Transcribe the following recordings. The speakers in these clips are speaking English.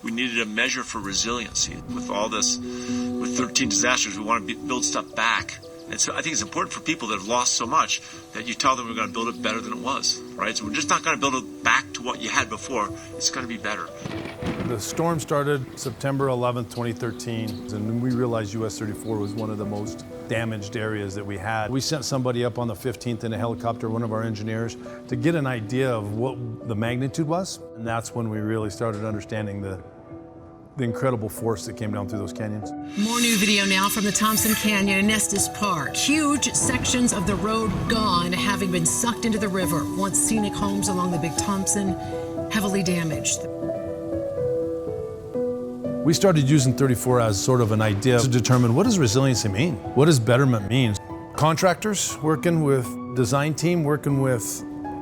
We needed a measure for resiliency. With all this, with 13 disasters, we want to build stuff back. And so I think it's important for people that have lost so much that you tell them we're going to build it better than it was, right? So we're just not going to build it back to what you had before. It's going to be better. The storm started September 11th, 2013, and we realized US 34 was one of the most damaged areas that we had. We sent somebody up on the 15th in a helicopter, one of our engineers, to get an idea of what the magnitude was. And that's when we really started understanding the incredible force that came down through those canyons. More new video now from the Thompson Canyon in Estes Park. Huge sections of the road gone, having been sucked into the river. Once scenic homes along the Big Thompson heavily damaged. We started using 34 as sort of an idea to determine, what does resiliency mean? What does betterment mean? Contractors working with design team, working with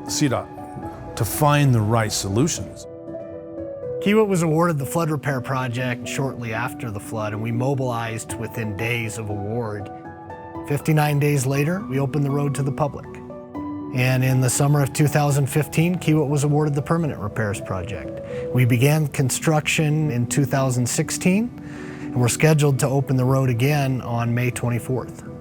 CDOT to find the right solutions. Kiewit was awarded the flood repair project shortly after the flood, and we mobilized within days of award. 59 days later, we opened the road to the public. And in the summer of 2015, Kiewit was awarded the permanent repairs project. We began construction in 2016, and we're scheduled to open the road again on May 24th.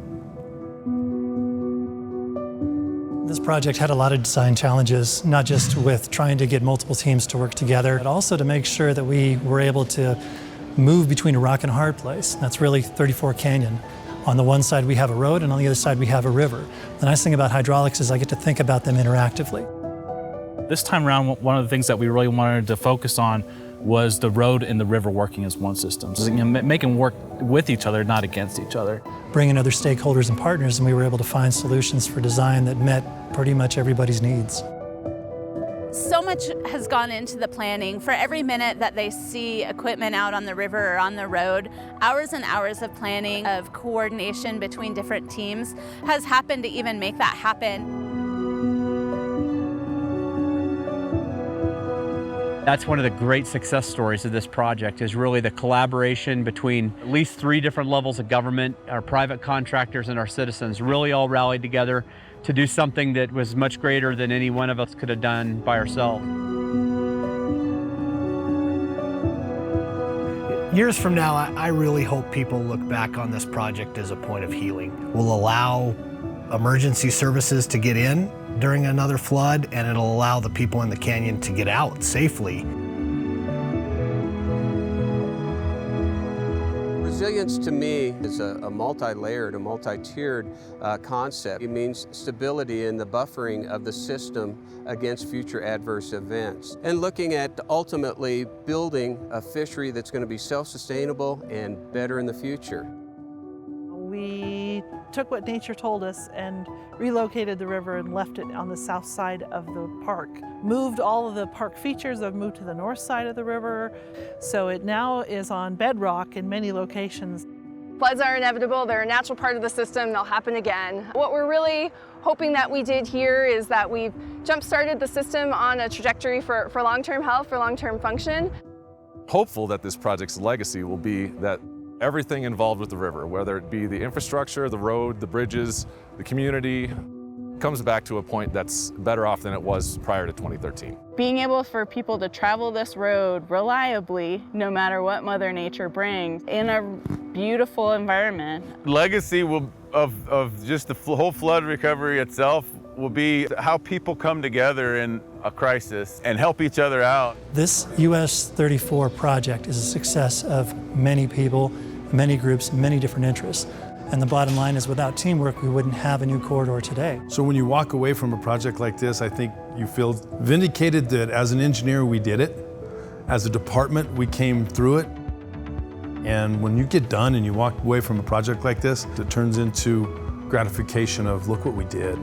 This project had a lot of design challenges, not just with trying to get multiple teams to work together, but also to make sure that we were able to move between a rock and a hard place. That's really 34 Canyon. On the one side we have a road, and on the other side we have a river. The nice thing about hydraulics is I get to think about them interactively. This time around, one of the things that we really wanted to focus on was the road and the river working as one system. So, making work with each other, not against each other. Bring in other stakeholders and partners, and we were able to find solutions for design that met pretty much everybody's needs. So much has gone into the planning. For every minute that they see equipment out on the river or on the road, hours and hours of planning, of coordination between different teams has happened to even make that happen. That's one of the great success stories of this project, is really the collaboration between at least 3 different levels of government, our private contractors and our citizens really all rallied together to do something that was much greater than any one of us could have done by ourselves. Years from now, I really hope people look back on this project as a point of healing. We'll allow emergency services to get in during another flood, and it'll allow the people in the canyon to get out safely. Resilience to me is a multi-layered, a multi-tiered concept. It means stability in the buffering of the system against future adverse events, and looking at ultimately building a fishery that's going to be self-sustainable and better in the future. We took what nature told us and relocated the river and left it on the south side of the park. Moved all of the park features, have moved to the north side of the river, so it now is on bedrock in many locations. Floods are inevitable, they're a natural part of the system, they'll happen again. What we're really hoping that we did here is that we've jump-started the system on a trajectory for long-term health, for long-term function. Hopeful that this project's legacy will be that everything involved with the river, whether it be the infrastructure, the road, the bridges, the community, comes back to a point that's better off than it was prior to 2013. Being able for people to travel this road reliably, no matter what Mother Nature brings, in a beautiful environment. Legacy of just the whole flood recovery itself will be how people come together in a crisis and help each other out. This US 34 project is a success of many people, many groups, many different interests. And the bottom line is, without teamwork, we wouldn't have a new corridor today. So when you walk away from a project like this, I think you feel vindicated that as an engineer, we did it. As a department, we came through it. And when you get done and you walk away from a project like this, it turns into gratification of, look what we did.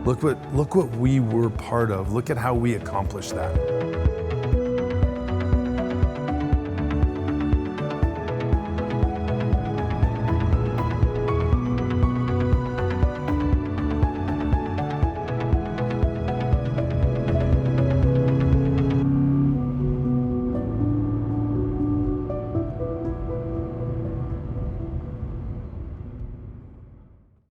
Look what we were part of. Look at how we accomplished that.